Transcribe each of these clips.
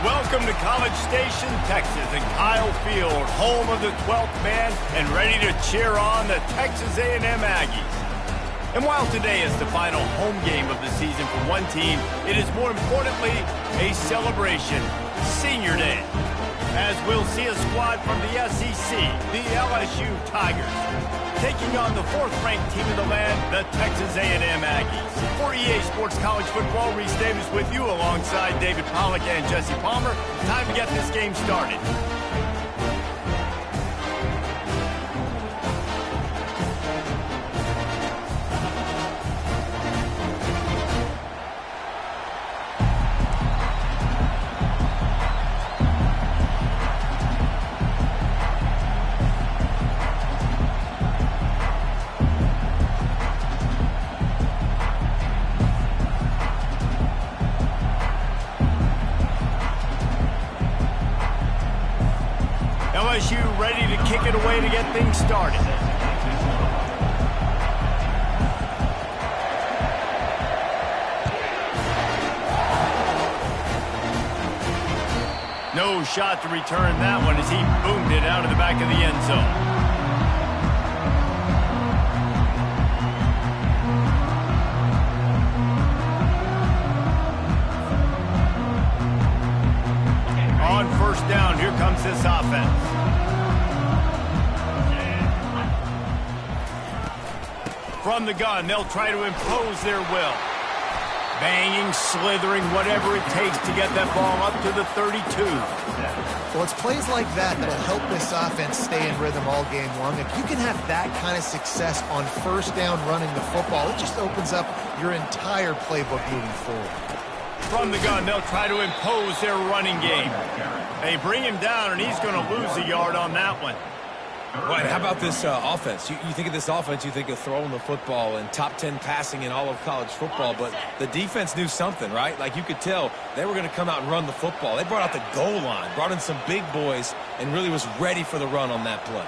Welcome to College Station, Texas, and Kyle Field, home of the 12th man, and ready to cheer on the Texas A&M Aggies. And while today is the final home game of the season for one team, it is more importantly a celebration, Senior Day, as we'll see a squad from the SEC, the LSU Tigers, taking on the 4th-ranked team in the land, the Texas A&M Aggies. For EA Sports College Football, Reese Davis with you alongside David Pollack and Jesse Palmer. Time to get this game started. LSU ready to kick it away to get things started. No shot to return that one as he boomed it out of the back of the end zone. On first down, here comes this offense. From the gun, they'll try to impose their will. Banging, slithering, whatever it takes to get that ball up to the 32. Well, it's plays like that that'll help this offense stay in rhythm all game long. If you can have that kind of success on first down running the football, it just opens up your entire playbook moving forward. From the gun, they'll try to impose their running game. They bring him down, and he's going to lose a yard on that one. Well, how about this offense? You think of this offense, you think of throwing the football and top 10 passing in all of college football, but the defense knew something, right? Like you could tell they were going to come out and run the football. They brought out the goal line, brought in some big boys, and really was ready for the run on that play.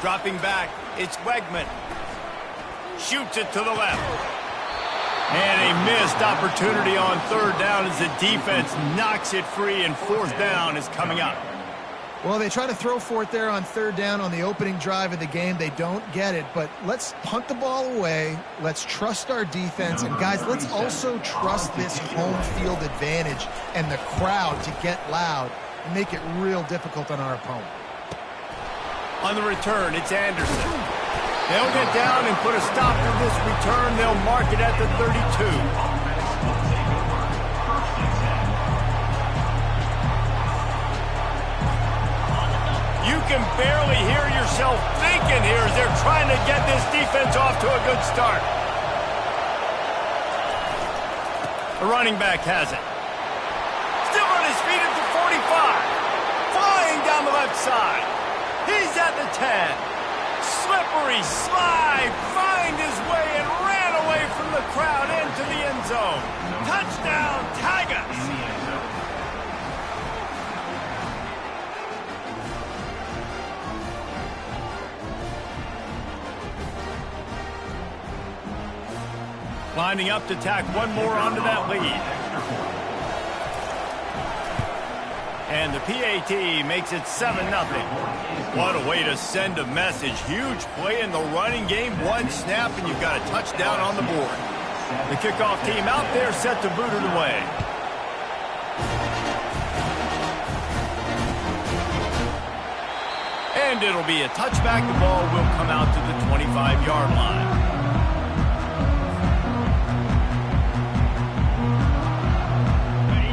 Dropping back, it's Wegman. Shoots it to the left. And a missed opportunity on third down as the defense knocks it free, and fourth down is coming up. Well, they try to throw for it there on third down on the opening drive of the game. They don't get it, but let's punt the ball away. Let's trust our defense. And, guys, let's also trust this home field advantage and the crowd to get loud and make it real difficult on our opponent. On the return, it's Anderson. They'll get down and put a stop to this return. They'll mark it at the 32. You can barely hear yourself thinking here as they're trying to get this defense off to a good start. The running back has it. Still on his feet at the 45. Flying down the left side. He's at the 10. Slippery slide. Find his way and ran away from the crowd into the end zone. Touchdown, Tigers. Lining up to tack one more onto that lead. And the PAT makes it 7-0. What a way to send a message. Huge play in the running game. One snap and you've got a touchdown on the board. The kickoff team out there set to boot it away. And it'll be a touchback. The ball will come out to the 25-yard line.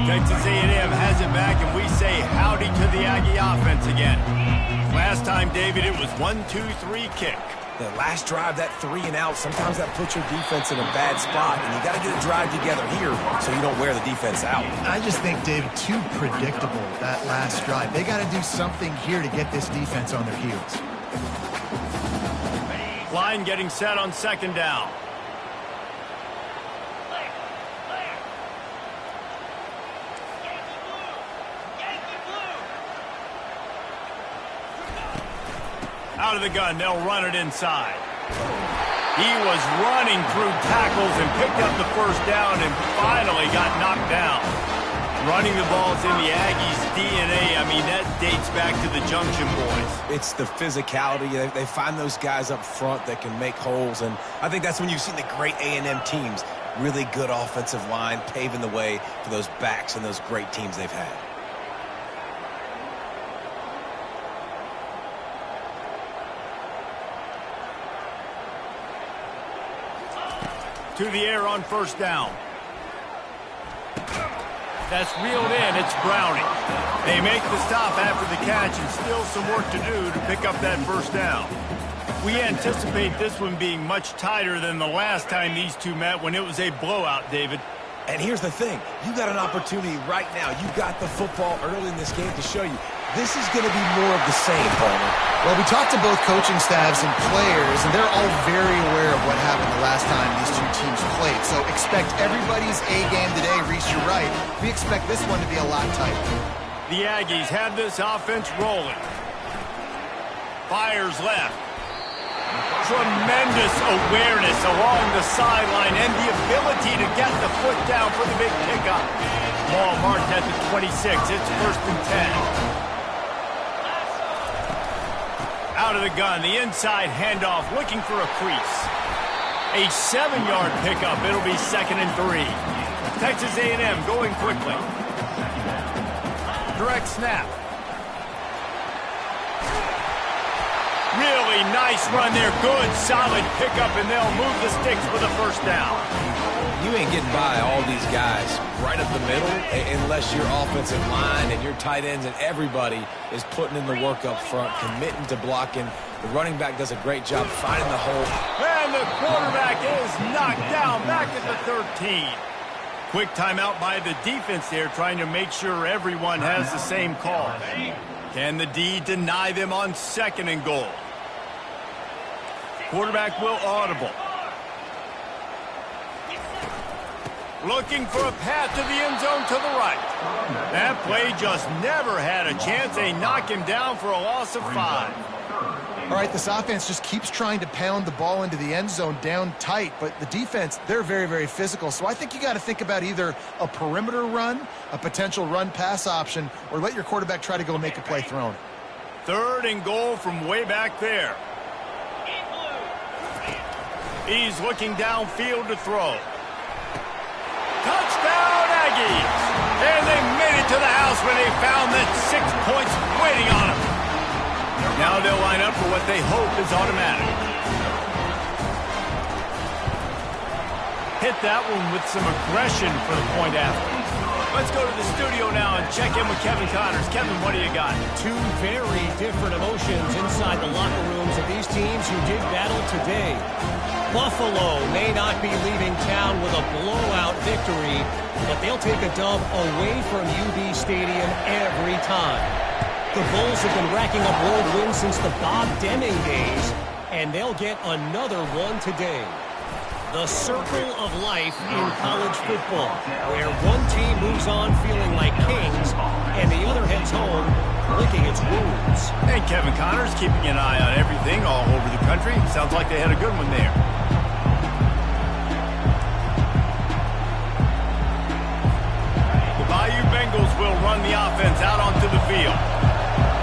Texas A&M has it back, and we say howdy to the Aggie offense again. Last time, David, it was 1-2-3 kick. The last drive, that 3-and-out, sometimes that puts your defense in a bad spot, and you got to get a drive together here so you don't wear the defense out. I just think, David, too predictable, that last drive. They got to do something here to get this defense on their heels. Line getting set on second down. Out of the gun, they'll run it inside. He was running through tackles and picked up the first down and finally got knocked down. Running the ball's in the Aggies' DNA. I mean, that dates back to the Junction Boys. It's the physicality. They find those guys up front that can make holes, and I think that's when you've seen the great A&M teams. Really good offensive line paving the way for those backs and those great teams they've had. To the air on first down. That's reeled in. It's Browning. They make the stop after the catch, and still some work to do to pick up that first down. We anticipate this one being much tighter than the last time these two met when it was a blowout, David. And here's the thing. You got an opportunity right now. You got the football early in this game to show you. This is going to be more of the same, Palmer. Well, we talked to both coaching staffs and players, and they're all very aware of what happened the last time these two teams played. So expect everybody's A game today. Reese, you're right. We expect this one to be a lot tighter. The Aggies have this offense rolling. Fires left. Tremendous awareness along the sideline and the ability to get the foot down for the big pickup. Ball marked at the 26. It's 1st and 10. Out of the gun, the inside handoff, looking for a crease. A 7-yard pickup. It'll be 2nd and 3. Texas A&M going quickly. Direct snap. Really nice run there. Good, solid pickup, and they'll move the sticks for the first down. You ain't getting by all these guys right up the middle unless your offensive line and your tight ends and everybody is putting in the work up front, committing to blocking. The running back does a great job finding the hole. And the quarterback is knocked down back at the 13. Quick timeout by the defense there, trying to make sure everyone has the same call. Can the D deny them on 2nd and goal? Quarterback will audible. Looking for a path to the end zone to the right. That play just never had a chance. They knock him down for a loss of 5. All right, this offense just keeps trying to pound the ball into the end zone down tight, but the defense, they're very, very physical. So I think you got to think about either a perimeter run, a potential run-pass option, or let your quarterback try to go make a play thrown. 3rd and goal from way back there. He's looking downfield to throw. Touchdown, Aggies! And they made it to the house when they found that 6 points waiting on them. Now they'll line up for what they hope is automatic. Hit that one with some aggression for the point after. Let's go to the studio now and check in with Kevin Connors. Kevin, what do you got? Two very different emotions inside the locker rooms of these teams who did battle today. Buffalo may not be leaving town with a blowout victory, but they'll take a dub away from UB Stadium every time. The Bulls have been racking up road wins since the Bob Deming days, and they'll get another one today. The circle of life in college football, where one team moves on feeling like kings, and the other heads home licking its wounds. And Kevin Connors keeping an eye on everything all over the country. Sounds like they had a good one there. The Bayou Bengals will run the offense out onto the field.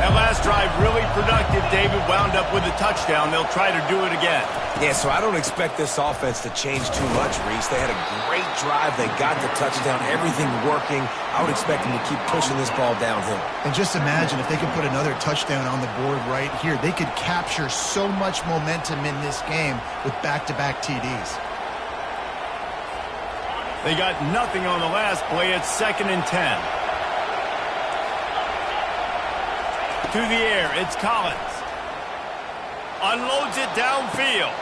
That last drive really productive. David wound up with a touchdown. They'll try to do it again. Yeah, so I don't expect this offense to change too much, Reese. They had a great drive. They got the touchdown, everything working. I would expect them to keep pushing this ball downhill. And just imagine if they could put another touchdown on the board right here. They could capture so much momentum in this game with back-to-back TDs. They got nothing on the last play. It's 2nd and 10. To the air, it's Collins. Unloads it downfield.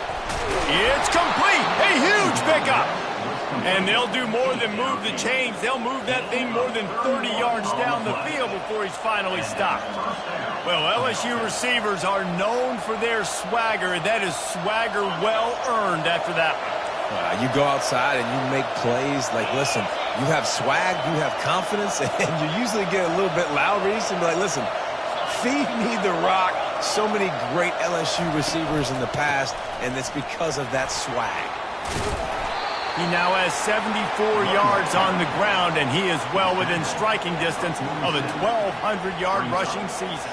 It's complete. A huge pickup. And they'll do more than move the chains. They'll move that thing more than 30 yards down the field before he's finally stopped. Well, LSU receivers are known for their swagger. That is swagger well earned after that one. You go outside and you make plays. Like, listen, you have swag, you have confidence, and you usually get a little bit loud, Reese, and be like, listen, feed me the rock. So many great LSU receivers in the past, and it's because of that swag. He now has 74 yards on the ground, and he is well within striking distance of a 1,200-yard rushing season.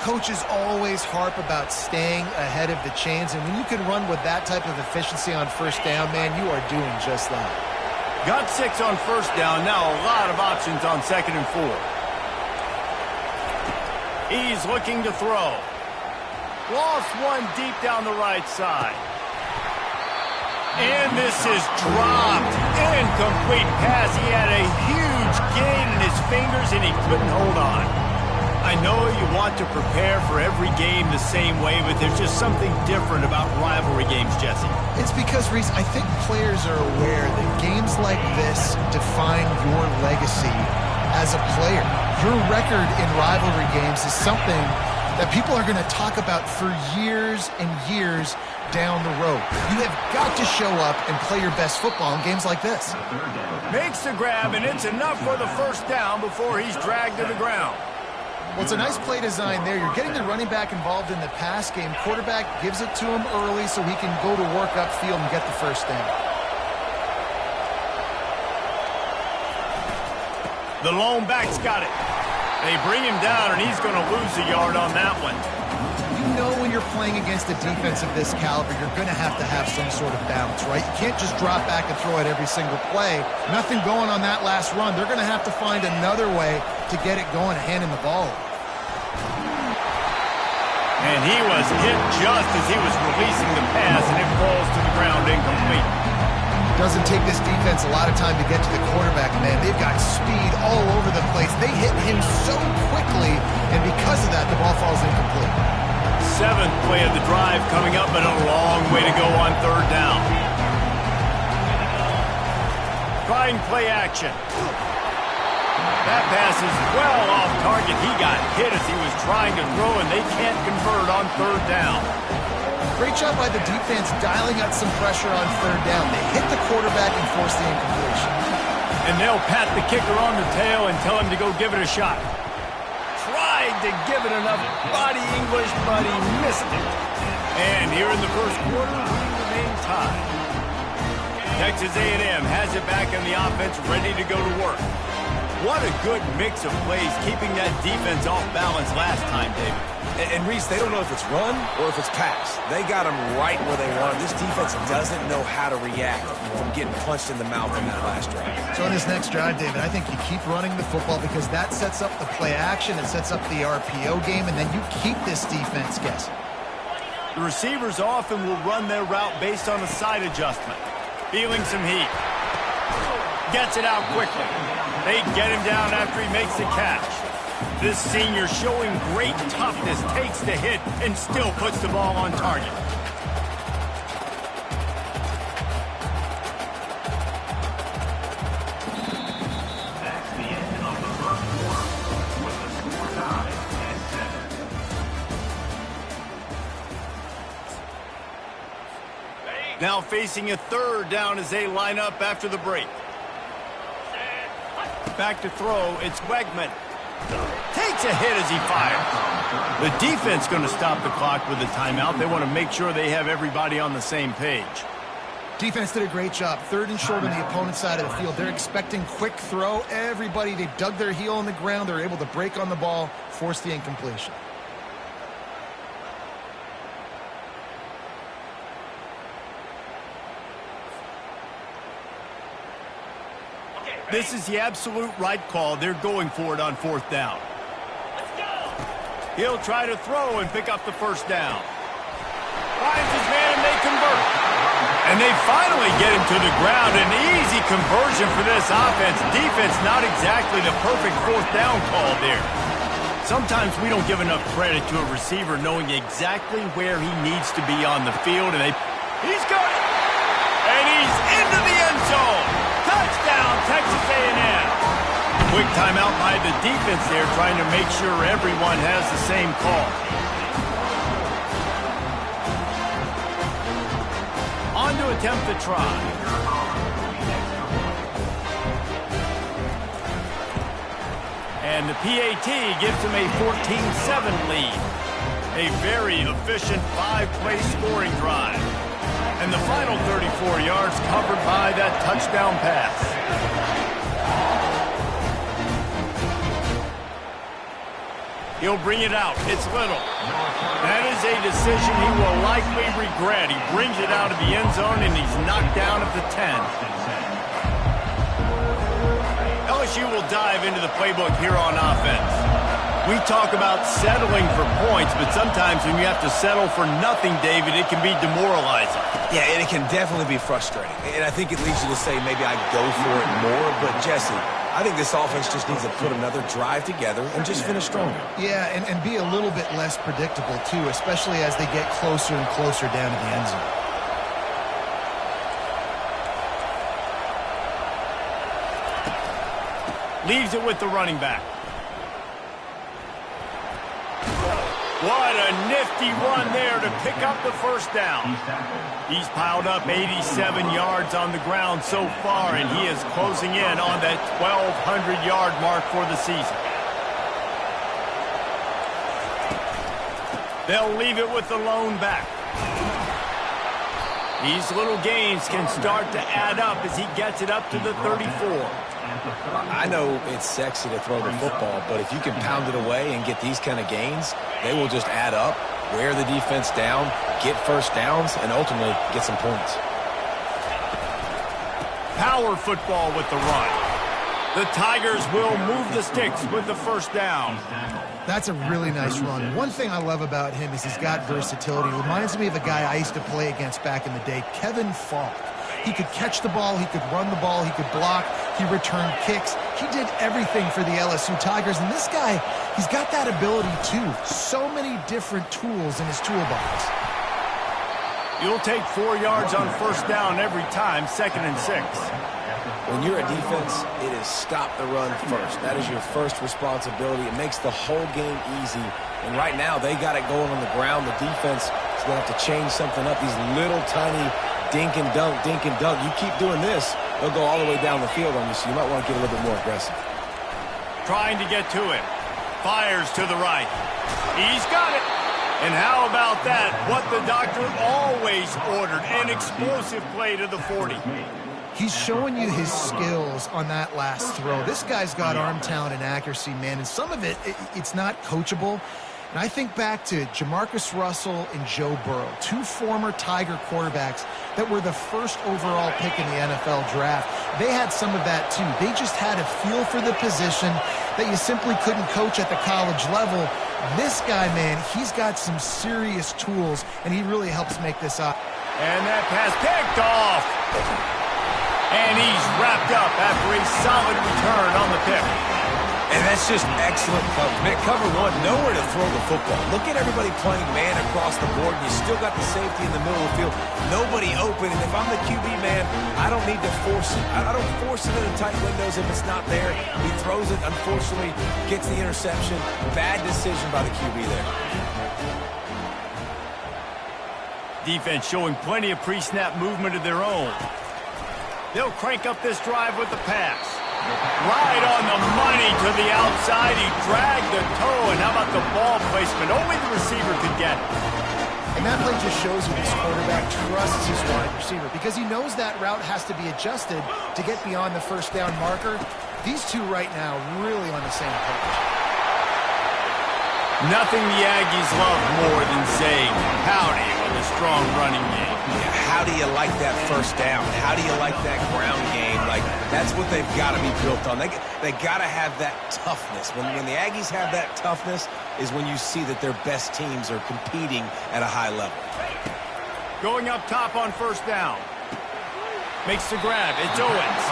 Coaches always harp about staying ahead of the chains, and when you can run with that type of efficiency on first down, man, you are doing just that. Got 6 on first down. Now a lot of options on 2nd and 4. He's looking to throw. Lost one deep down the right side. And this is dropped. Incomplete pass. He had a huge gain in his fingers, and he couldn't hold on. I know you want to prepare for every game the same way, but there's just something different about rivalry games, Jesse. It's because, Reese, I think players are aware that games like this define your legacy as a player. Your record in rivalry games is something that people are going to talk about for years and years down the road. You have got to show up and play your best football in games like this. Makes the grab, and it's enough for the first down before he's dragged to the ground. Well, it's a nice play design there. You're getting the running back involved in the pass game. Quarterback gives it to him early so he can go to work upfield and get the first down. The lone back's got it. They bring him down, and he's going to lose a yard on that one. You know when you're playing against a defense of this caliber, you're going to have some sort of balance, right? You can't just drop back and throw it every single play. Nothing going on that last run. They're going to have to find another way to get it going, handing the ball. And he was hit just as he was releasing the pass, and it falls to the ground incomplete. Doesn't take this defense a lot of time to get to the quarterback, man. They've got speed all over the place. They hit him so quickly, and because of that, the ball falls incomplete. 7th play of the drive coming up, and a long way to go on 3rd down. Trying play action. That pass is well off target. He got hit as he was trying to throw, and they can't convert on 3rd down. Great job by the defense dialing out some pressure on 3rd down. They hit the quarterback and force the incompletion. And they'll pat the kicker on the tail and tell him to go give it a shot. Tried to give it enough body English, but he missed it. And here in the first quarter, we remain tied. Texas A&M has it back in the offense, ready to go to work. What a good mix of plays, keeping that defense off balance last time, David. And Reese, they don't know if it's run or if it's pass. They got them right where they want them. This defense doesn't know how to react from getting punched in the mouth in that last drive. So in this next drive, David, I think you keep running the football because that sets up the play action, it sets up the RPO game, and then you keep this defense guessing. The receivers often will run their route based on a side adjustment. Feeling some heat. Gets it out quickly. They get him down after he makes the catch. This senior showing great toughness, takes the hit, and still puts the ball on target. Now facing a 3rd down as they line up after the break. Back to throw, it's Wegman. Takes a hit as he fires. The defense going to stop the clock with a timeout. They want to make sure they have everybody on the same page. Defense did a great job. 3rd and short on the opponent's side of the field. They're expecting quick throw. Everybody, they dug their heel on the ground. They're able to break on the ball, force the incompletion. This is the absolute right call. They're going for it on 4th down. He'll try to throw and pick up the first down. Finds his man and they convert. And they finally get him to the ground. An easy conversion for this offense. Defense not exactly the perfect 4th down call there. Sometimes we don't give enough credit to a receiver knowing exactly where he needs to be on the field. And he's got it. And he's into the end zone. Touchdown, Texas A&M. Quick timeout by the defense there, trying to make sure everyone has the same call. On to attempt the try. And the PAT gives him a 14-7 lead. A very efficient 5-play scoring drive. And the final 34 yards covered by that touchdown pass. He'll bring it out. It's Little. That is a decision he will likely regret. He brings it out of the end zone, and he's knocked down at the 10. LSU will dive into the playbook here on offense. We talk about settling for points, but sometimes when you have to settle for nothing, David, it can be demoralizing. Yeah, and it can definitely be frustrating. And I think it leads you to say maybe I go for it more. But, Jesse, I think this offense just needs to put another drive together and just finish stronger. Yeah, and be a little bit less predictable, too, especially as they get closer and closer down to the end zone. Leaves it with the running back. What a nifty run there to pick up the first down. He's piled up 87 yards on the ground so far, and he is closing in on that 1,200-yard mark for the season. They'll leave it with the lone back. These little gains can start to add up as he gets it up to the 34. I know it's sexy to throw the football, but if you can pound it away and get these kind of gains, they will just add up, wear the defense down, get first downs, and ultimately get some points. Power football with the run. The Tigers will move the sticks with the first down. That's a really nice run. One thing I love about him is he's got versatility. It reminds me of a guy I used to play against back in the day, Kevin Falk. He could catch the ball, he could run the ball, he could block, he returned kicks. He did everything for the LSU Tigers, and this guy, he's got that ability too. So many different tools in his toolbox. You'll take 4 yards on first down every time, 2nd and 6. When you're a defense, it is stop the run first. That is your first responsibility. It makes the whole game easy. And right now, they got it going on the ground. The defense is going to have to change something up. These little tiny dink and dunk, dink and dunk. You keep doing this, they'll go all the way down the field on you, so you might want to get a little bit more aggressive. Trying to get to it. Fires to the right. He's got it. And how about that? What the doctor always ordered, an explosive play to the 40. He's showing you his skills on that last throw. This guy's got arm talent and accuracy, man, and some of it's not coachable. And I think back to Jamarcus Russell and Joe Burrow, two former Tiger quarterbacks that were the first overall pick in the NFL draft. They had some of that, too. They just had a feel for the position that you simply couldn't coach at the college level. This guy, man, he's got some serious tools, and he really helps make this up. And that pass picked off. And he's wrapped up after a solid return on the pick. And that's just excellent coverage. Man, cover one, nowhere to throw the football. Look at everybody playing man across the board, and you still got the safety in the middle of the field. Nobody open, and if I'm the QB man, I don't need to force it. I don't force it into tight windows if it's not there. He throws it, unfortunately, gets the interception. Bad decision by the QB there. Defense showing plenty of pre-snap movement of their own. They'll crank up this drive with the pass. Right on the money to the outside. He dragged the toe, and how about the ball placement? Only the receiver could get it. And that play just shows you this quarterback trusts his wide receiver because he knows that route has to be adjusted to get beyond the first down marker. These two right now really on the same page. Nothing the Aggies love more than saying howdy with a strong running game. Yeah, how do you like that first down? How do you like that ground game? Like, that's what they've got to be built on. They got to have that toughness. When the Aggies have that toughness is when you see that their best teams are competing at a high level. Going up top on first down. Makes the grab. It's Owens.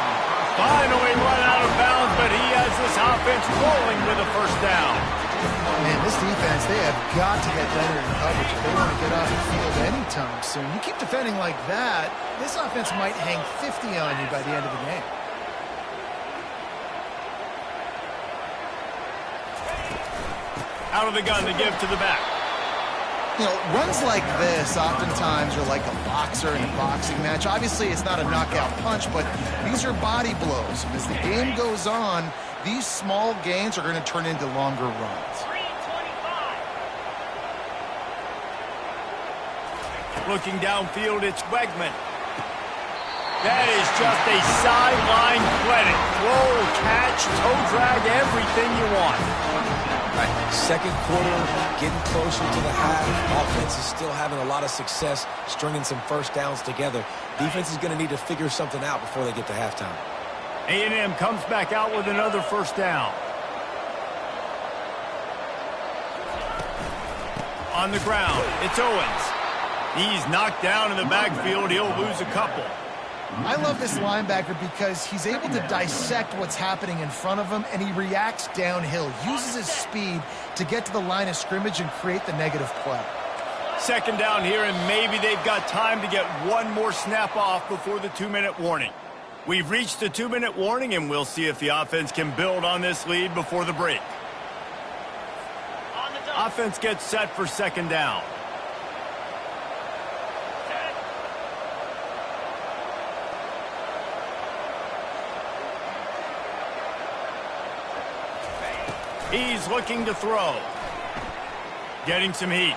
Finally run out of bounds, but he has this offense rolling with a first down. Man, this defense, they have got to get better in coverage if they want to get off the field anytime soon. You keep defending like that, this offense might hang 50 on you by the end of the game. Out of the gun to give to the back. You know, runs like this oftentimes are like a boxer in a boxing match. Obviously, it's not a knockout punch, but these are body blows. As the game goes on, these small gains are going to turn into longer runs. Looking downfield, it's Wegman. That is just a sideline credit. Throw, catch, toe drag, everything you want. Right. Second quarter, getting closer to the half. Offense is still having a lot of success stringing some first downs together. Defense is going to need to figure something out before they get to halftime. A&M comes back out with another first down. On the ground, it's Owens. He's knocked down in the backfield. He'll lose a couple. I love this linebacker because he's able to dissect what's happening in front of him, and he reacts downhill, uses his speed to get to the line of scrimmage and create the negative play. Second down here, and maybe they've got time to get one more snap off before the 2-minute warning. We've reached the 2-minute warning, and we'll see if the offense can build on this lead before the break. Offense gets set for second down. He's looking to throw. Getting some heat.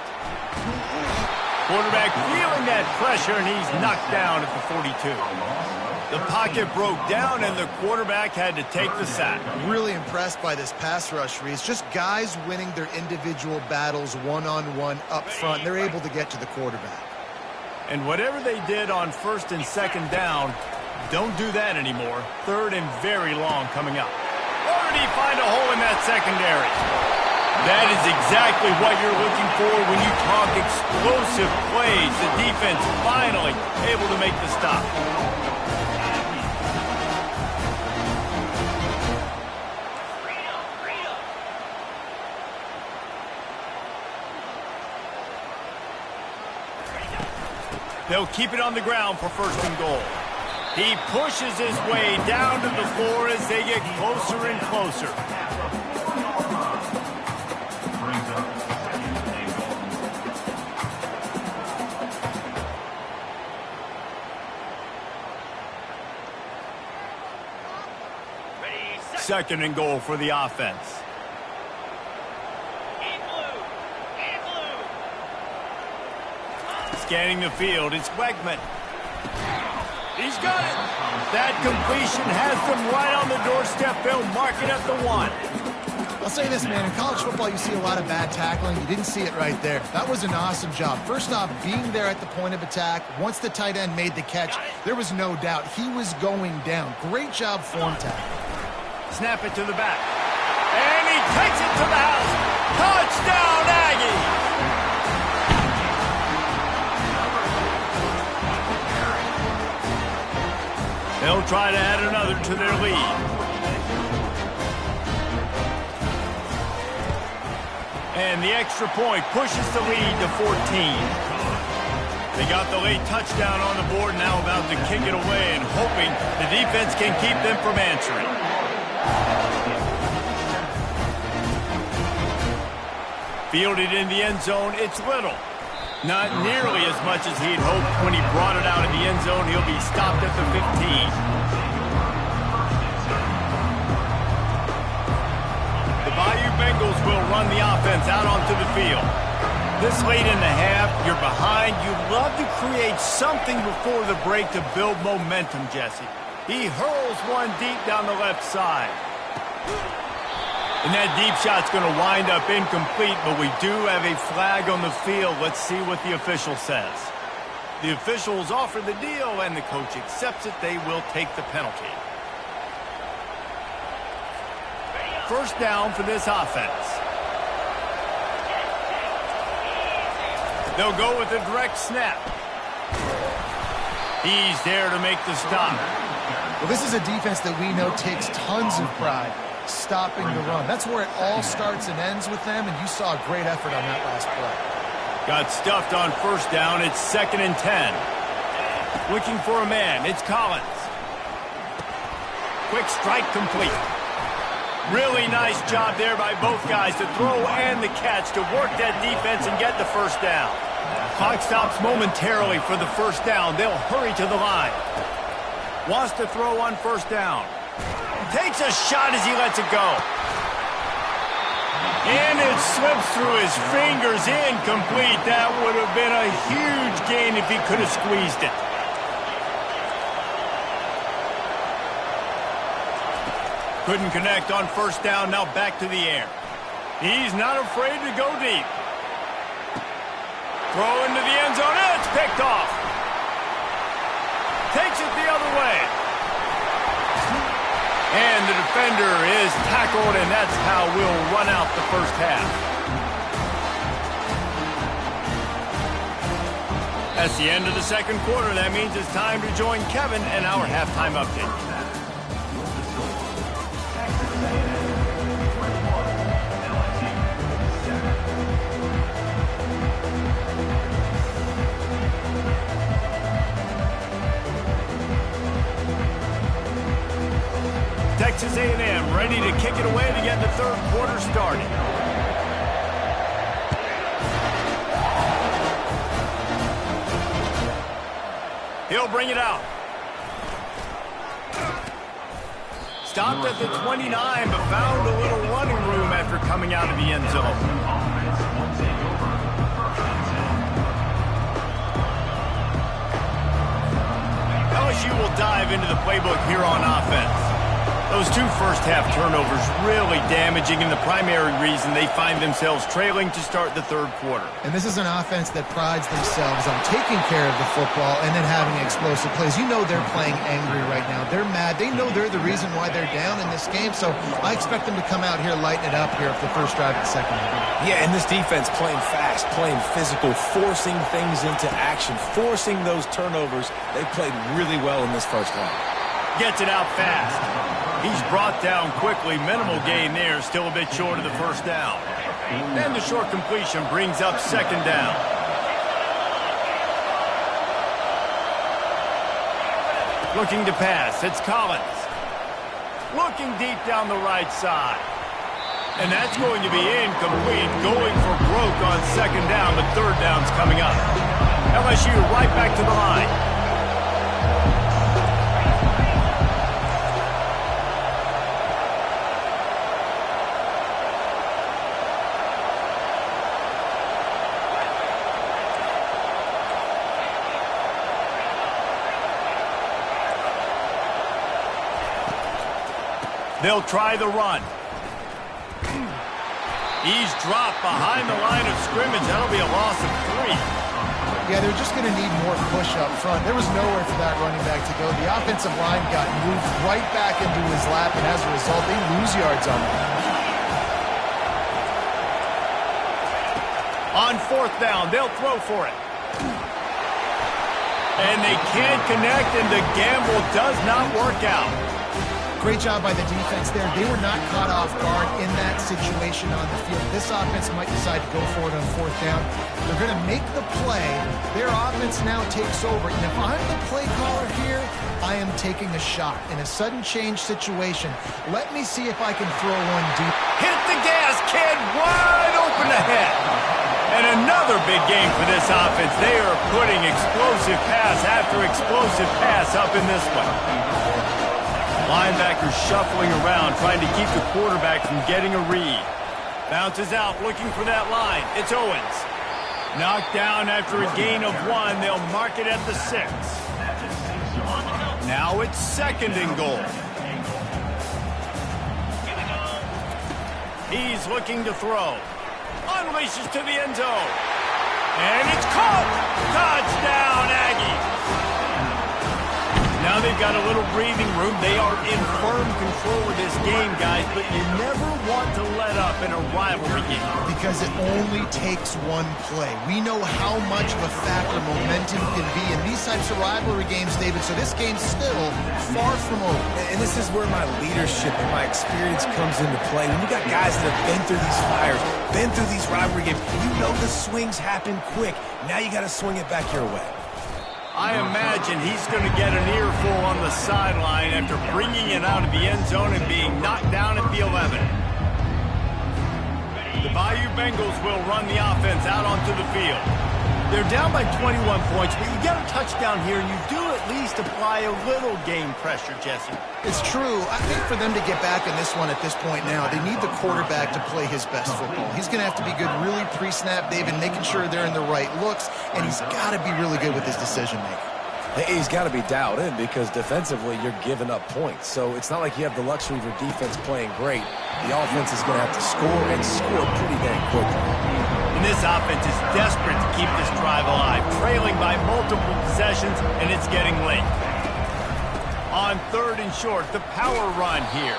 Quarterback feeling that pressure, and he's knocked down at the 42. The pocket broke down, and the quarterback had to take the sack. Really impressed by this pass rush, Reese. Just guys winning their individual battles one-on-one up front. They're able to get to the quarterback. And whatever they did on first and second down, don't do that anymore. Third and very long coming up. Or did he find a hole in that secondary? That is exactly what you're looking for when you talk explosive plays. The defense finally able to make the stop. They'll keep it on the ground for first and goal. He pushes his way down to the floor as they get closer and closer. Second and goal for the offense. Scanning the field, it's Wegman. He's got it. That completion has them right on the doorstep. They'll mark it at the 1. I'll say this, man. In college football, you see a lot of bad tackling. You didn't see it right there. That was an awesome job. First off, being there at the point of attack. Once the tight end made the catch, there was no doubt he was going down. Great job form tackle. Snap it to the back. And he takes it to the house. Touchdown, Aggies! They'll try to add another to their lead. And the extra point pushes the lead to 14. They got the late touchdown on the board, now about to kick it away and hoping the defense can keep them from answering. Fielded in the end zone, it's Little. Not nearly as much as he'd hoped when he brought it out of the end zone. He'll be stopped at the 15. The Bayou Bengals will run the offense out onto the field. This late in the half, you're behind. You'd love to create something before the break to build momentum, Jesse. He hurls one deep down the left side. And that deep shot's going to wind up incomplete, but we do have a flag on the field. Let's see what the official says. The officials offer the deal, and the coach accepts it. They will take the penalty. First down for this offense. They'll go with a direct snap. He's there to make the stop. Well, this is a defense that we know takes tons of pride stopping the run. That's where it all starts and ends with them, and you saw a great effort on that last play. Got stuffed on first down. It's 2nd and 10. Looking for a man. It's Collins. Quick strike complete. Really nice job there by both guys to throw and the catch to work that defense and get the first down. Clock stops momentarily for the first down. They'll hurry to the line. Wants to throw on first down. Takes a shot as he lets it go. And it slips through his fingers, incomplete. That would have been a huge gain if he could have squeezed it. Couldn't connect on first down, now back to the air. He's not afraid to go deep. Throw into the end zone, and it's picked off. Takes it the other way. And the defender is tackled, and that's how we'll run out the first half. That's the end of the second quarter. That means it's time to join Kevin and our halftime update. Texas A&M ready to kick it away to get the third quarter started. He'll bring it out. Stopped at the 29, but found a little running room after coming out of the end zone. LSU will dive into the playbook here on offense. Those two first-half turnovers really damaging, and the primary reason they find themselves trailing to start the third quarter. And this is an offense that prides themselves on taking care of the football and then having explosive plays. You know they're playing angry right now. They're mad. They know they're the reason why they're down in this game, so I expect them to come out here, lighten it up here for the first drive of the second half. Yeah, and this defense playing fast, playing physical, forcing things into action, forcing those turnovers. They played really well in this first half. Gets it out fast. He's brought down quickly. Minimal gain there, still a bit short of the first down. And the short completion brings up second down. Looking to pass, it's Collins. Looking deep down the right side. And that's going to be incomplete. Going for broke on second down, but third down's coming up. LSU right back to the line. They'll try the run. He's dropped behind the line of scrimmage. That'll be a loss of 3. Yeah, they're just going to need more push up front. There was nowhere for that running back to go. The offensive line got moved right back into his lap, and as a result, they lose yards on him. On fourth down, they'll throw for it. And they can't connect, and the gamble does not work out. Great job by the defense there. They were not caught off guard in that situation on the field. This offense might decide to go for it on fourth down. They're going to make the play. Their offense now takes over. And if I'm the play caller here, I am taking a shot in a sudden change situation. Let me see if I can throw one deep. Hit the gas, kid. Wide open ahead. And another big game for this offense. They are putting explosive pass after explosive pass up in this one. Linebackers shuffling around, trying to keep the quarterback from getting a read. Bounces out, looking for that line. It's Owens. Knocked down after a gain of 1. They'll mark it at the 6. Now it's second and goal. He's looking to throw. Unleashes to the end zone. And it's caught. Touchdown, Aggies. Now they've got a little breathing room. They are in firm control of this game, guys, but you never want to let up in a rivalry game. Because it only takes one play. We know how much of a factor momentum can be in these types of rivalry games, David, so this game's still far from over. And this is where my leadership and my experience comes into play. When you got guys that have been through these fires, been through these rivalry games, you know the swings happen quick. Now you got to swing it back your way. I imagine he's going to get an earful on the sideline after bringing it out of the end zone and being knocked down at the 11. The Bayou Bengals will run the offense out onto the field. They're down by 21 points, but you get a touchdown here, and you do at least apply a little game pressure, Jesse. It's true. I think for them to get back in this one at this point now, they need the quarterback to play his best football. He's going to have to be good really pre-snap, David, making sure they're in the right looks, and he's got to be really good with his decision-making. He's got to be dialed in because defensively you're giving up points. So it's not like you have the luxury of your defense playing great. The offense is going to have to score and score pretty dang quickly. And this offense is desperate to keep this drive alive, trailing by multiple possessions, and it's getting late. On 3rd and short, the power run here.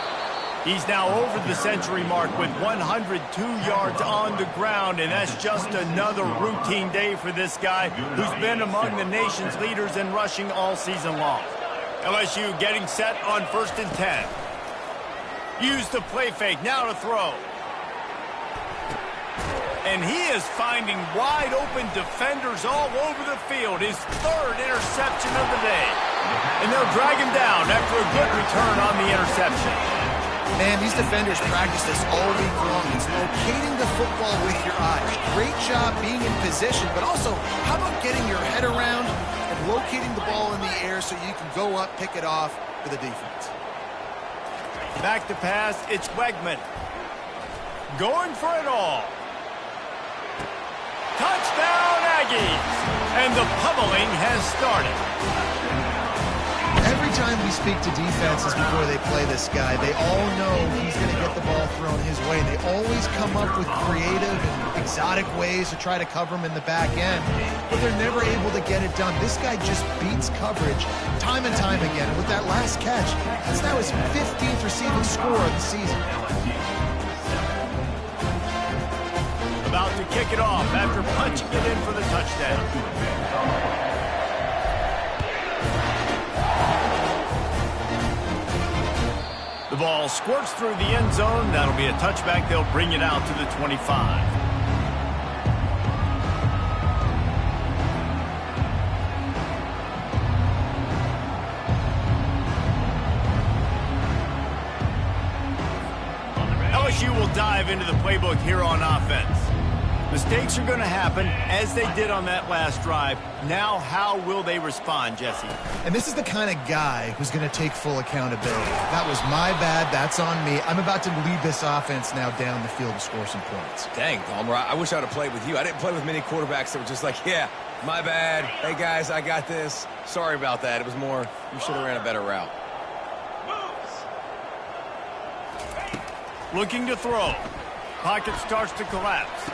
He's now over the century mark with 102 yards on the ground, and that's just another routine day for this guy who's been among the nation's leaders in rushing all season long. LSU getting set on 1st and 10. Use the play fake, now to throw. And he is finding wide open defenders all over the field. His 3rd interception of the day. And they'll drag him down after a good return on the interception. Man, these defenders practice this all week long. It's locating the football with your eyes. Great job being in position, but also, how about getting your head around and locating the ball in the air so you can go up, pick it off for the defense. Back to pass, it's Wegman. Going for it all. Touchdown, Aggies! And the pummeling has started. Every time we speak to defenses before they play this guy, they all know he's going to get the ball thrown his way. They always come up with creative and exotic ways to try to cover him in the back end, but they're never able to get it done. This guy just beats coverage time and time again. And with that last catch, that's now his 15th receiving score of the season. About to kick it off after punching it in for the touchdown. The ball squirts through the end zone. That'll be a touchback. They'll bring it out to the 25. LSU will dive into the playbook here on offense. Mistakes are going to happen, as they did on that last drive. Now, how will they respond, Jesse? And this is the kind of guy who's going to take full accountability. That was my bad. That's on me. I'm about to lead this offense now down the field to score some points. Dang, Palmer, I wish I would have played with you. I didn't play with many quarterbacks that were just like, yeah, my bad. Hey, guys, I got this. Sorry about that. It was more, you should have ran a better route. Looking to throw. Pocket starts to collapse.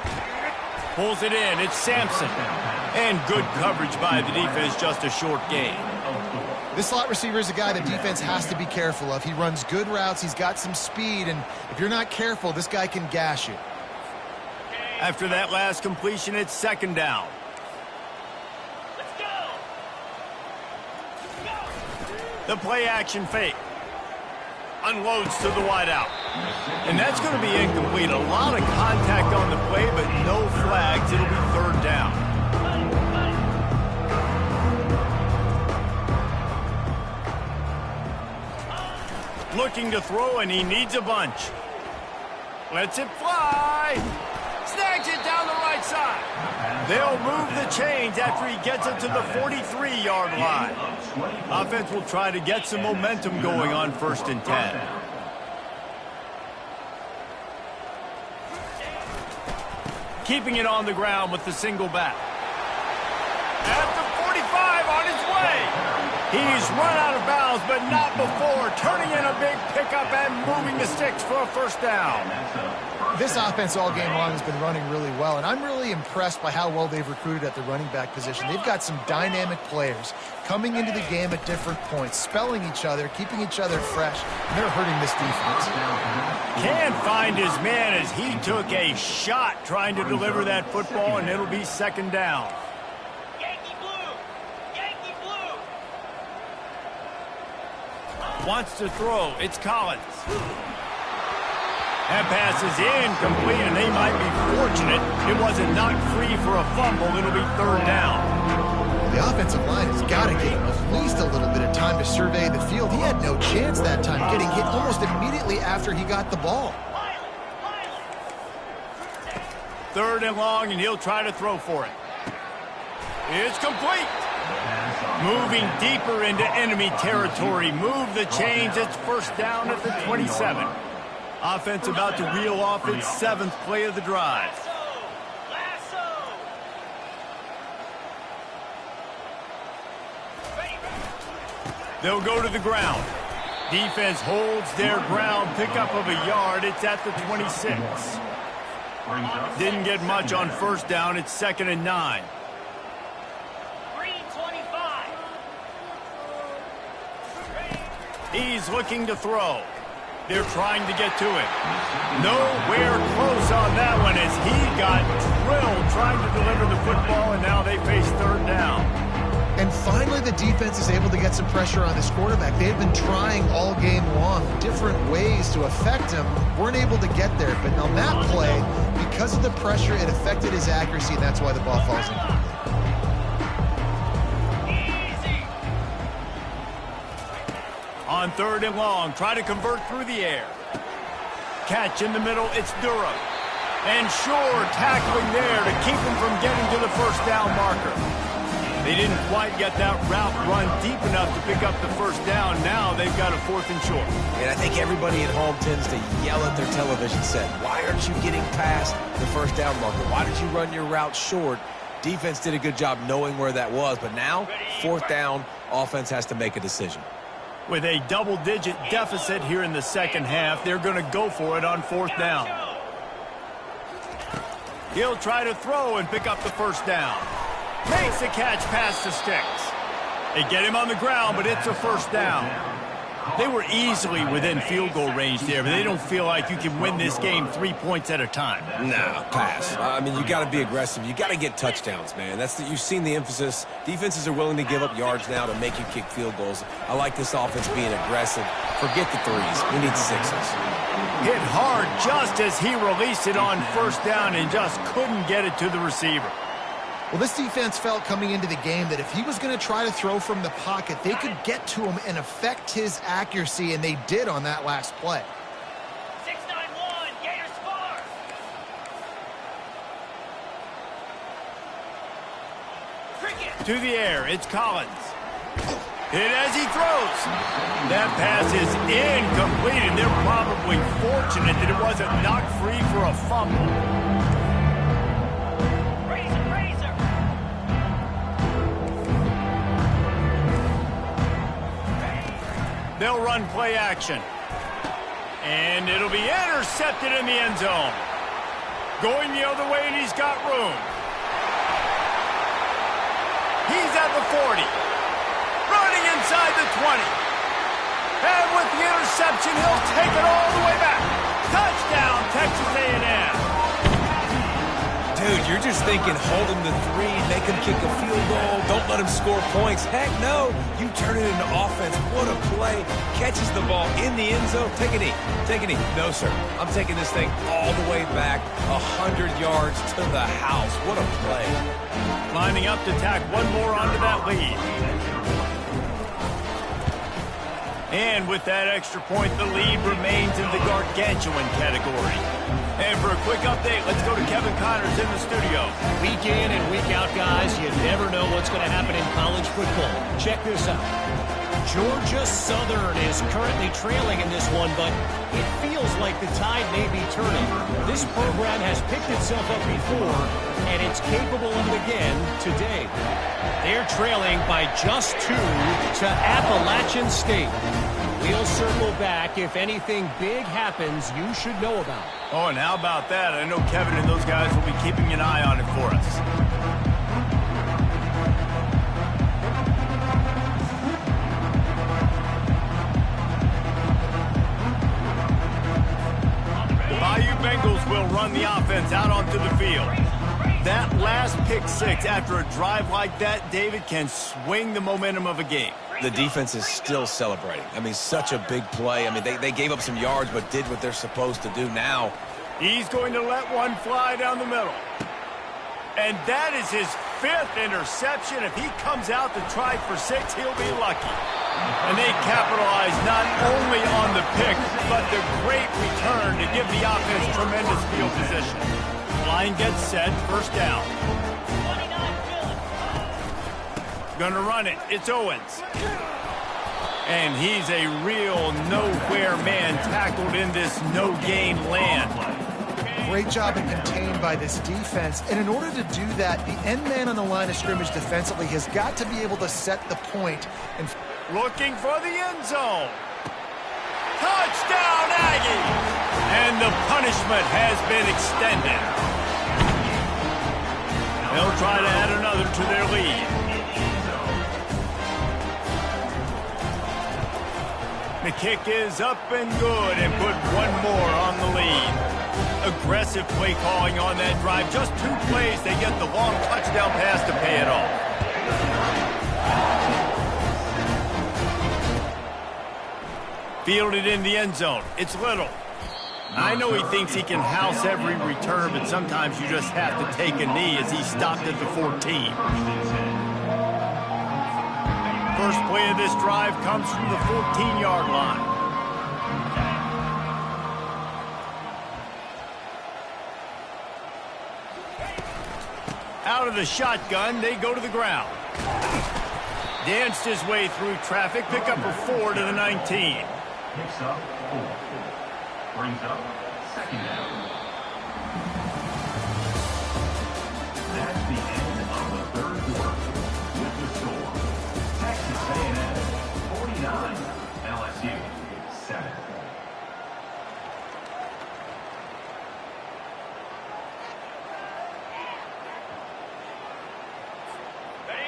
Pulls it in. It's Sampson. And good coverage by the defense, just a short gain. This slot receiver is a guy the defense has to be careful of. He runs good routes. He's got some speed. And if you're not careful, this guy can gash you. After that last completion, it's 2nd down. Let's go. The play action fake. Unloads to the wideout. And that's going to be incomplete. A lot of contact on the play, but no flags. It'll be 3rd down. Looking to throw, and he needs a bunch. Lets it fly. Snags it down the right side. They'll move the chains after he gets it to the 43-yard line. Offense will try to get some momentum going on 1st and 10. Keeping it on the ground with the single back. At the 45 on his way. He's run out of bounds, but not before. Turning in a big pickup and moving the sticks for a 1st down. This offense all game long has been running really well, and I'm really impressed by how well they've recruited at the running back position. They've got some dynamic players coming into the game at different points, spelling each other, keeping each other fresh, and they're hurting this defense. Can't find his man as he took a shot trying to deliver that football, and it'll be 2nd down. Yankee blue! Yankee blue! Wants to throw. It's Collins. That pass is incomplete, and they might be fortunate it wasn't knocked free for a fumble. It'll be 3rd down. The offensive line has got to get him at least a little bit of time to survey the field. He had no chance that time, getting hit almost immediately after he got the ball. 3rd and long, and he'll try to throw for it. It's complete. Moving deeper into enemy territory. Move the chains. It's first down at the 27. Offense about to reel off its 7th play of the drive. They'll go to the ground. Defense holds their ground. Pickup of a yard. It's at the 26. Didn't get much on first down. It's 2nd and 9. He's looking to throw. They're trying to get to it. Nowhere close on that one as he got drilled trying to deliver the football, and now they face 3rd down. And finally, the defense is able to get some pressure on this quarterback. They've been trying all game long different ways to affect him. Weren't able to get there. But on that play, because of the pressure, it affected his accuracy, and that's why the ball falls in. On 3rd and long, try to convert through the air. Catch in the middle, it's Durham. And Shore tackling there to keep him from getting to the first down marker. They didn't quite get that route run deep enough to pick up the first down. Now they've got a 4th and short. And I think everybody at home tends to yell at their television set. Why aren't you getting past the first down marker? Why did you run your route short? Defense did a good job knowing where that was. But now, 4th down, offense has to make a decision. With a double-digit deficit here in the second half, they're going to go for it on 4th down. He'll try to throw and pick up the first down. Makes the catch past the sticks. They get him on the ground, but it's a first down. They were easily within field goal range there, but they don't feel like you can win this game 3 points at a time. No, pass. I mean, you got to be aggressive. You got to get touchdowns, man. You've seen the emphasis. Defenses are willing to give up yards now to make you kick field goals. I like this offense being aggressive. Forget the 3s. We need 6s. Hit hard just as he released it on first down and just couldn't get it to the receiver. Well, this defense felt coming into the game that if he was going to try to throw from the pocket, they could get to him and affect his accuracy, and they did on that last play. 6-9-1, Gators score. To the air, it's Collins. Hit as he throws. That pass is incomplete, and they're probably fortunate that it wasn't knocked free for a fumble. They'll run play action. And it'll be intercepted in the end zone. Going the other way, and he's got room. He's at the 40. Running inside the 20. And with the interception, he'll take it all the way back. Touchdown, Texas A&M. Dude, you're just thinking hold him to 3, make him kick a field goal, don't let him score points. Heck no, you turn it into offense. What a play. Catches the ball in the end zone. Take a knee. Take a knee. No, sir. I'm taking this thing all the way back 100 yards to the house. What a play. Lining up to tack one more onto that lead. And with that extra point, the lead remains in the gargantuan category. And for a quick update, let's go to Kevin Connors in the studio. Week in and week out, guys, you never know what's going to happen in college football. Check this out. Georgia Southern is currently trailing in this one, but it feels like the tide may be turning. This program has picked itself up before, and it's capable of it again today. They're trailing by just 2 to Appalachian State. We'll circle back if anything big happens you should know about. Oh, and how about that? I know Kevin and those guys will be keeping an eye on it for us. The Bayou Bengals will run the offense out onto the field. That last pick 6 after a drive like that, David, can swing the momentum of a game. The defense is still celebrating. I mean, such a big play. I mean, they gave up some yards but did what they're supposed to do now. He's going to let one fly down the middle. And that is his 5th interception. If he comes out to try for 6, he'll be lucky. And they capitalize not only on the pick, but the great return to give the offense tremendous field position. Line gets set, first down. Gonna run it. It's Owens. And he's a real nowhere man tackled in this no-gain land. Great job and contained by this defense. And in order to do that, the end man on the line of scrimmage defensively has got to be able to set the point. And looking for the end zone. Touchdown, Aggie! And the punishment has been extended. They'll try to add another to their lead. The kick is up and good and put one more on the lead. Aggressive play calling on that drive. Just 2 plays, they get the long touchdown pass to pay it off. Fielded in the end zone. It's Little. I know he thinks he can house every return, but sometimes you just have to take a knee as he stopped at the 14. First play of this drive comes from the 14-yard line. Out of the shotgun, they go to the ground. Danced his way through traffic, pick up a 4 to the 19. Picks up 4. Brings up second down. That's the end of the third quarter. With the score, Texas A&M 49, LSU 7.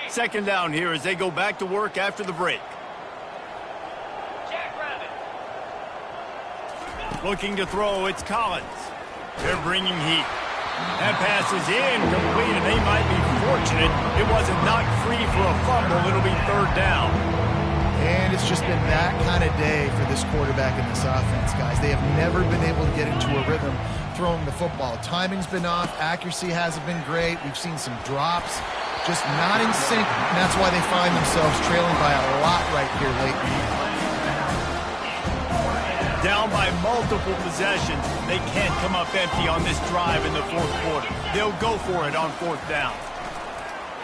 Second down here as they go back to work after the break. Looking to throw, it's Collins. They're bringing heat. That pass is incomplete, and they might be fortunate it wasn't knocked free for a fumble. It'll be third down. And it's just been that kind of day for this quarterback in this offense, guys. They have never been able to get into a rhythm throwing the football. Timing's been off. Accuracy hasn't been great. We've seen some drops. Just not in sync, and that's why they find themselves trailing by a lot right here lately. Down by multiple possessions, they can't come up empty on this drive in the fourth quarter. They'll go for it on fourth down.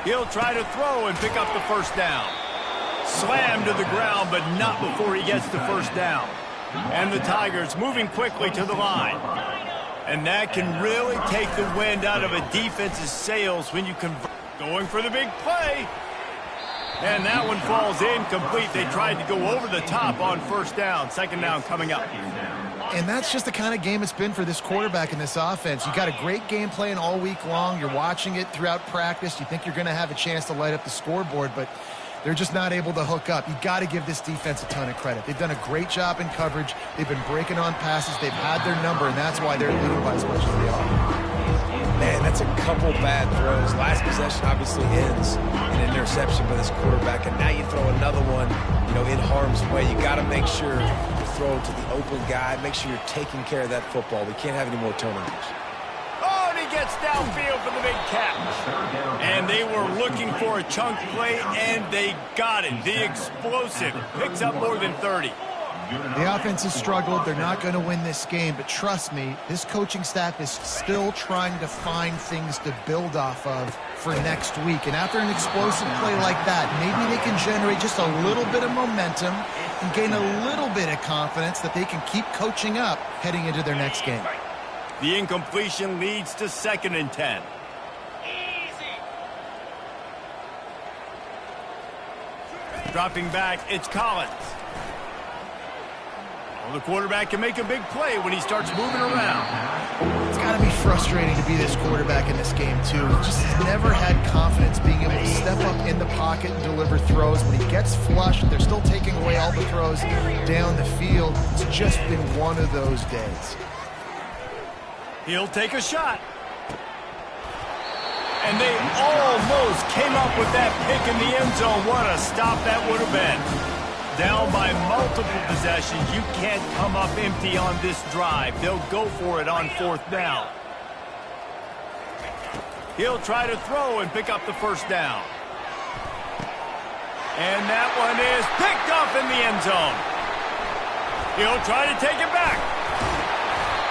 He'll try to throw and pick up the first down. Slammed to the ground, but not before he gets the first down. And the Tigers moving quickly to the line. And that can really take the wind out of a defense's sails when you convert. Going for the big play. And that one falls incomplete. They tried to go over the top on first down. Second down coming up. And that's just the kind of game it's been for this quarterback in this offense. You got a great game plan all week long. You're watching it throughout practice. You think you're going to have a chance to light up the scoreboard, but they're just not able to hook up. You got to give this defense a ton of credit. They've done a great job in coverage. They've been breaking on passes. They've had their number, and that's why they're leading by as much as they are. Man, that's a couple bad throws. Last possession obviously ends in an interception by this quarterback, and now you throw another one, in harm's way. You got to make sure you throw it to the open guy. Make sure you're taking care of that football. We can't have any more turnovers. Oh, and he gets downfield for the big catch. And they were looking for a chunk play, and they got it. The explosive picks up more than 30. The offense has struggled. They're not going to win this game, but trust me, this coaching staff is still trying to find things to build off of for next week. And after an explosive play like that, maybe they can generate just a little bit of momentum and gain a little bit of confidence that they can keep coaching up heading into their next game. The incompletion leads to 2nd and 10. Dropping back, it's Collins. Well, the quarterback can make a big play when he starts moving around. It's got to be frustrating to be this quarterback in this game, too. He just has never had confidence being able to step up in the pocket and deliver throws. When he gets flushed, they're still taking away all the throws down the field. It's just been one of those days. He'll take a shot. And they almost came up with that pick in the end zone. What a stop that would have been. Down by multiple possessions. You can't come up empty on this drive. They'll go for it on fourth down. He'll try to throw and pick up the first down. And that one is picked up in the end zone. He'll try to take it back.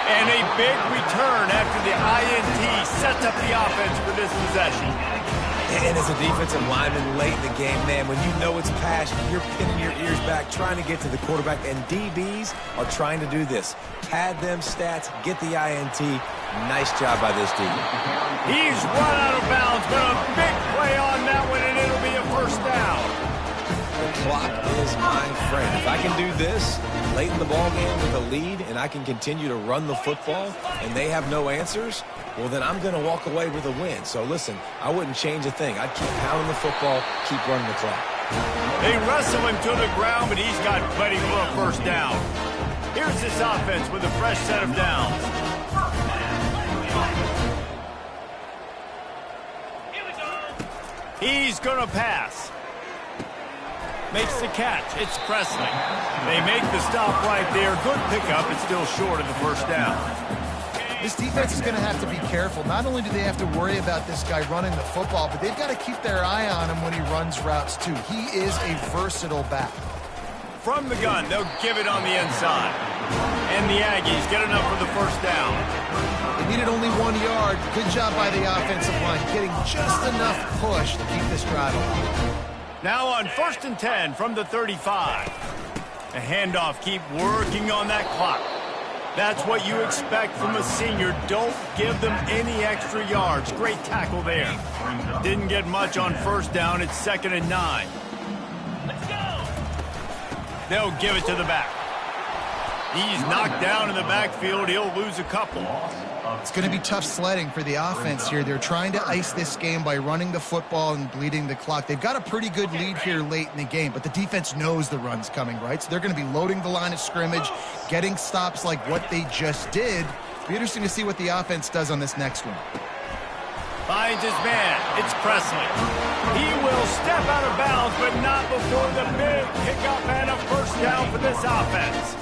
And a big return after the INT sets up the offense for this possession. And as a defensive lineman late in the game, man, when you know it's passion, you're pinning your ears back, trying to get to the quarterback, and DBs are trying to do this. Pad them stats, get the INT. Nice job by this D. He's run out of bounds, but a big play on that one, and it'll be a first down. The clock is my friend. If I can do this late in the ball game with a lead and I can continue to run the football and they have no answers, well, then I'm going to walk away with a win. So, listen, I wouldn't change a thing. I'd keep pounding the football, keep running the clock. They wrestle him to the ground, but he's got plenty for a first down. Here's this offense with a fresh set of downs. He's going to pass. Makes the catch. It's Presley. They make the stop right there. Good pickup. It's still short of the first down. This defense is going to have to be careful. Not only do they have to worry about this guy running the football, but they've got to keep their eye on him when he runs routes too. He is a versatile back. From the gun, they'll give it on the inside. And the Aggies get enough for the first down. They needed only 1 yard. Good job by the offensive line, getting just enough push to keep this drive alive. Now on 1st and 10 from the 35. A handoff, keep working on that clock. That's what you expect from a senior. Don't give them any extra yards. Great tackle there. Didn't get much on first down. It's 2nd and 9. Let's go. They'll give it to the back. He's knocked down in the backfield. He'll lose a couple. It's going to be tough sledding for the offense here. They're trying to ice this game by running the football and bleeding the clock. They've got a pretty good lead here late in the game, but the defense knows the run's coming, right? So they're going to be loading the line of scrimmage, getting stops like what they just did. It'll be interesting to see what the offense does on this next one. Finds his man. It's Presley. He will step out of bounds, but not before the big pickup and a first down for this offense.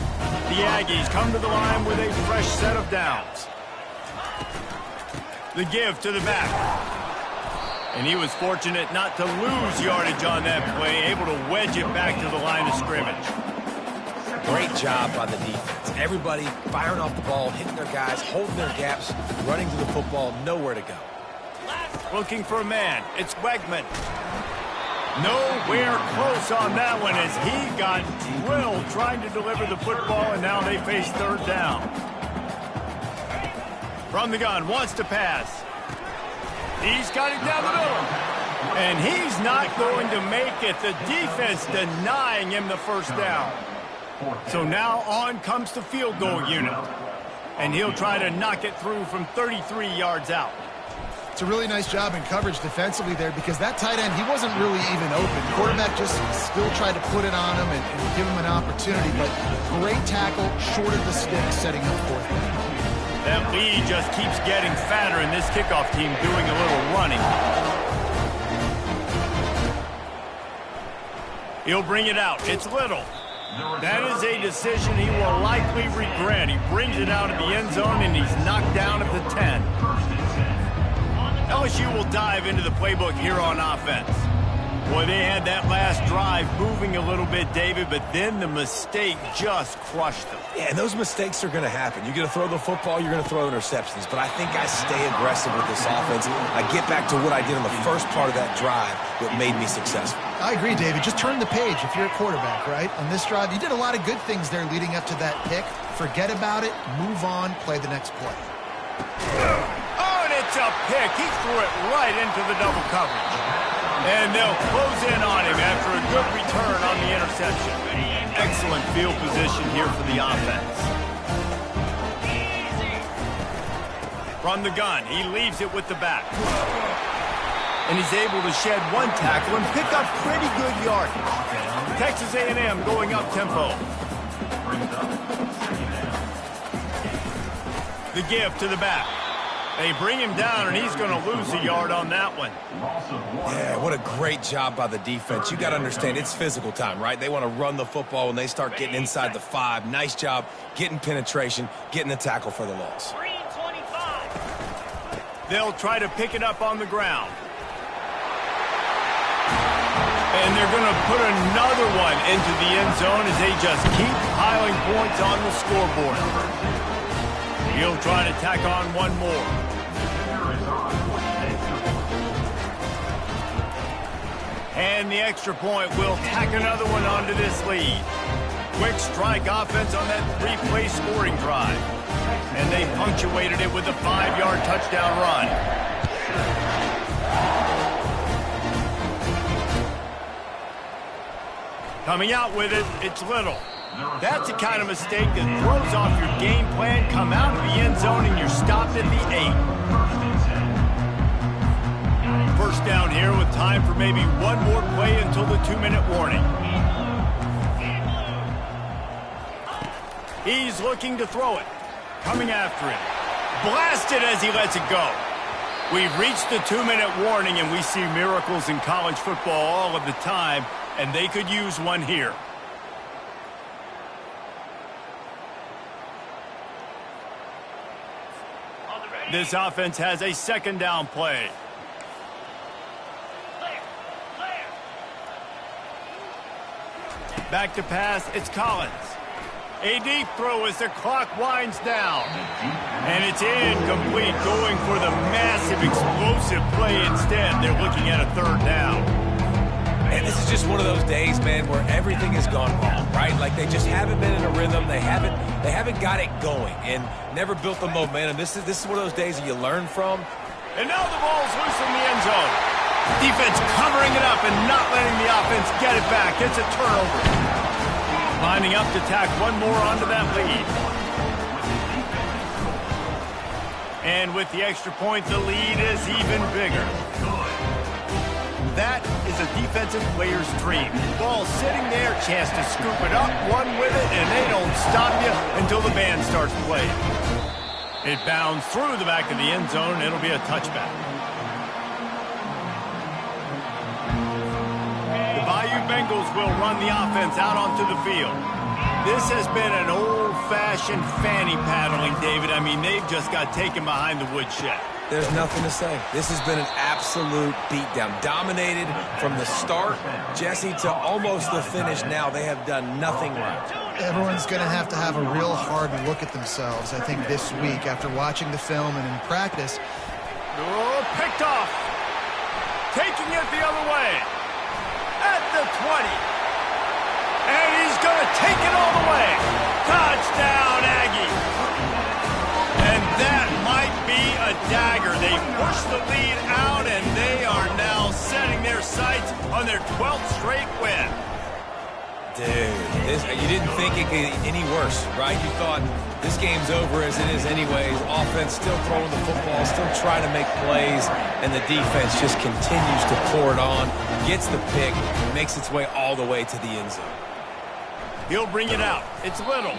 The Aggies come to the line with a fresh set of downs. The give to the back. And he was fortunate not to lose yardage on that play, able to wedge it back to the line of scrimmage. Great job by the defense. Everybody firing off the ball, hitting their guys, holding their gaps, running to the football, nowhere to go. Looking for a man. It's Wegman. Nowhere close on that one as he got drilled trying to deliver the football, and now they face 3rd down. From the gun, wants to pass. He's got it down the middle. And he's not going to make it. The defense denying him the first down. So now on comes the field goal unit. And he'll try to knock it through from 33 yards out. It's a really nice job in coverage defensively there because that tight end, he wasn't really even open. Quarterback just still tried to put it on him and give him an opportunity, but great tackle, short of the stick, setting up 4th down. That lead just keeps getting fatter, and this kickoff team doing a little running. He'll bring it out. It's Little. That is a decision he will likely regret. He brings it out of the end zone, and he's knocked down at the 10. LSU will dive into the playbook here on offense. Boy, they had that last drive moving a little bit, David, but then the mistake just crushed them. Yeah, and those mistakes are going to happen. You're going to throw the football, you're going to throw interceptions. But I think I stay aggressive with this offense. I get back to what I did in the first part of that drive that made me successful. I agree, David. Just turn the page if you're a quarterback, right? On this drive, you did a lot of good things there leading up to that pick. Forget about it, move on, play the next play. Oh, and it's a pick. He threw it right into the double coverage. And they'll close in on him after a good return on the interception. Excellent field position here for the offense. From the gun, he leaves it with the back. And he's able to shed one tackle and pick up pretty good yardage. Texas A&M going up tempo. The give to the back. They bring him down, and he's going to lose a yard on that one. Yeah, what a great job by the defense. You got to understand, it's physical time, right? They want to run the football when they start getting inside the 5. Nice job getting penetration, getting the tackle for the loss. 3-25. They'll try to pick it up on the ground. And they're going to put another one into the end zone as they just keep piling points on the scoreboard. He'll try to tack on one more. And the extra point will tack another one onto this lead. Quick strike offense on that three-play scoring drive. And they punctuated it with a 5-yard touchdown run. Coming out with it, it's Little. That's the kind of mistake that throws off your game plan. Come out of the end zone and you're stopped at the 8. First down here with time for maybe one more play until the 2-minute warning. He's looking to throw it. Coming after it. Blasted as he lets it go. We've reached the 2-minute warning, and we see miracles in college football all of the time, and they could use one here. This offense has a second down play. Back to pass, it's Collins. A deep throw as the clock winds down. And it's incomplete, going for the massive explosive play instead. They're looking at a third down. And this is just one of those days, man, where everything has gone wrong, right? Like they just haven't been in a rhythm. They haven't got it going and never built the momentum. This is one of those days that you learn from. And now the ball's loose in the end zone. Defense covering it up and not letting the offense get it back. It's a turnover. Lining up to tack one more onto that lead. And with the extra point, the lead is even bigger. That is a defensive player's dream. Ball sitting there, chance to scoop it up, run with it, and they don't stop you until the band starts playing. It bounds through the back of the end zone, and it'll be a touchback. The Bayou Bengals will run the offense out onto the field. This has been an old-fashioned fanny paddling, David. I mean, they've just got taken behind the woodshed. There's nothing to say. This has been an absolute beatdown. Dominated from the start, Jesse, to almost the finish now. They have done nothing right. Everyone's going to have a real hard look at themselves, I think, this week after watching the film and in practice. Oh, picked off. Taking it the other way. At the 20. And he's going to take it all the way. Touchdown, Aggie. And that might be a dagger. They push the lead out, and they are now setting their sights on their 12th straight win. Dude, you didn't think it could get any worse, right? You thought this game's over as it is anyways. Offense still throwing the football, still trying to make plays, and the defense just continues to pour it on, gets the pick, makes its way all the way to the end zone. He'll bring it out. It's Little.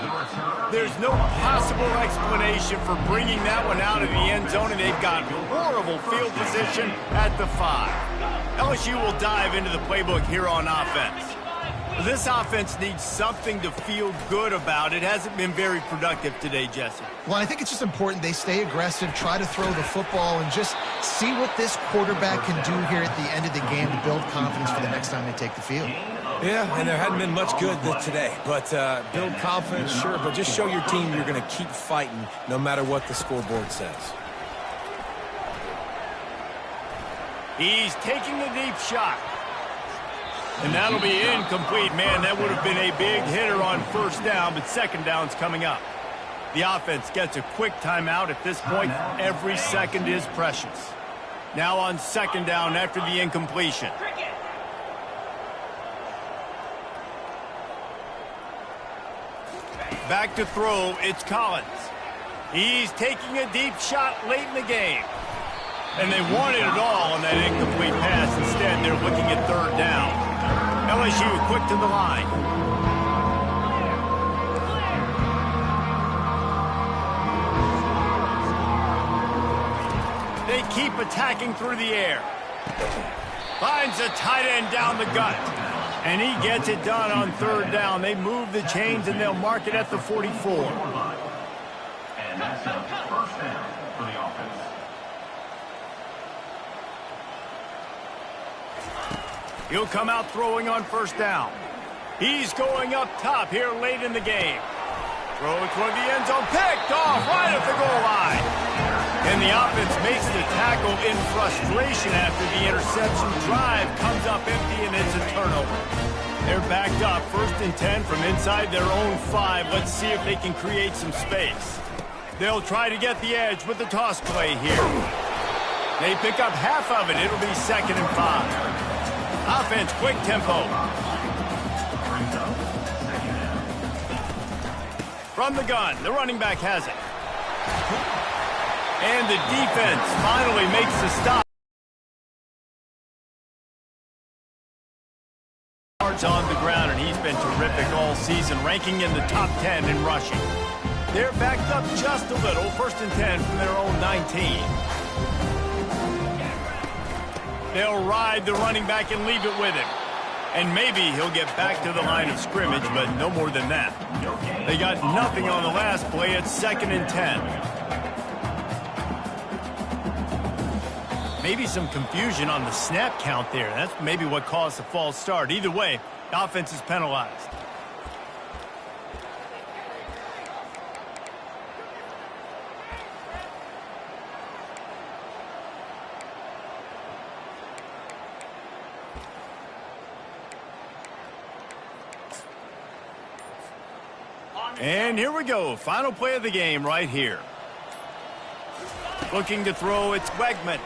There's no possible explanation for bringing that one out of the end zone, and they've got horrible field position at the 5. LSU will dive into the playbook here on offense. This offense needs something to feel good about. It hasn't been very productive today, Jesse. Well, I think it's just important they stay aggressive, try to throw the football, and just see what this quarterback can do here at the end of the game to build confidence for the next time they take the field. Yeah, and there hadn't been much good today. But build confidence, sure, but just show your team you're going to keep fighting no matter what the scoreboard says. He's taking the deep shot. And that'll be incomplete. Man, that would have been a big hitter on first down, but second down's coming up. The offense gets a quick timeout. At this point, every second is precious. Now on second down after the incompletion. Back to throw, it's Collins. He's taking a deep shot late in the game. And they wanted it all on that incomplete pass. Instead, they're looking at third down. LSU quick to the line. They keep attacking through the air. Finds a tight end down the gut. And he gets it done on third down. They move the chains, and they'll mark it at the 44. And that's a first down for the offense. He'll come out throwing on first down. He's going up top here late in the game. Throw it toward the end zone. Picked off right at the goal line. And And the offense makes the tackle in frustration after the interception. Drive comes up empty, and it's a turnover. They're backed up, 1st and 10 from inside their own 5. Let's see if they can create some space. They'll try to get the edge with the toss play here. They pick up half of it. It'll be 2nd and 5. Offense, quick tempo. From the gun, the running back has it. And the defense finally makes the stop. On the ground, and he's been terrific all season, ranking in the top 10 in rushing. They're backed up just a little, 1st and 10 from their own 19. They'll ride the running back and leave it with him. And maybe he'll get back to the line of scrimmage, but no more than that. They got nothing on the last play. It's 2nd and 10. Maybe some confusion on the snap count there. That's maybe what caused the false start. Either way, the offense is penalized. And here we go. Final play of the game right here. Looking to throw, it's Wegman.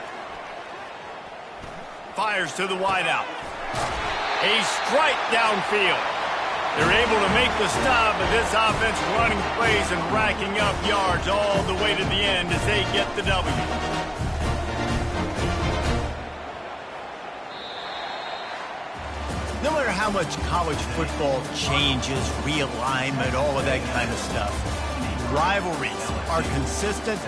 Fires to the wideout. A strike downfield. They're able to make the stop, but this offense running plays and racking up yards all the way to the end as they get the W. No matter how much college football changes, realignment, all of that kind of stuff, rivalries are consistent.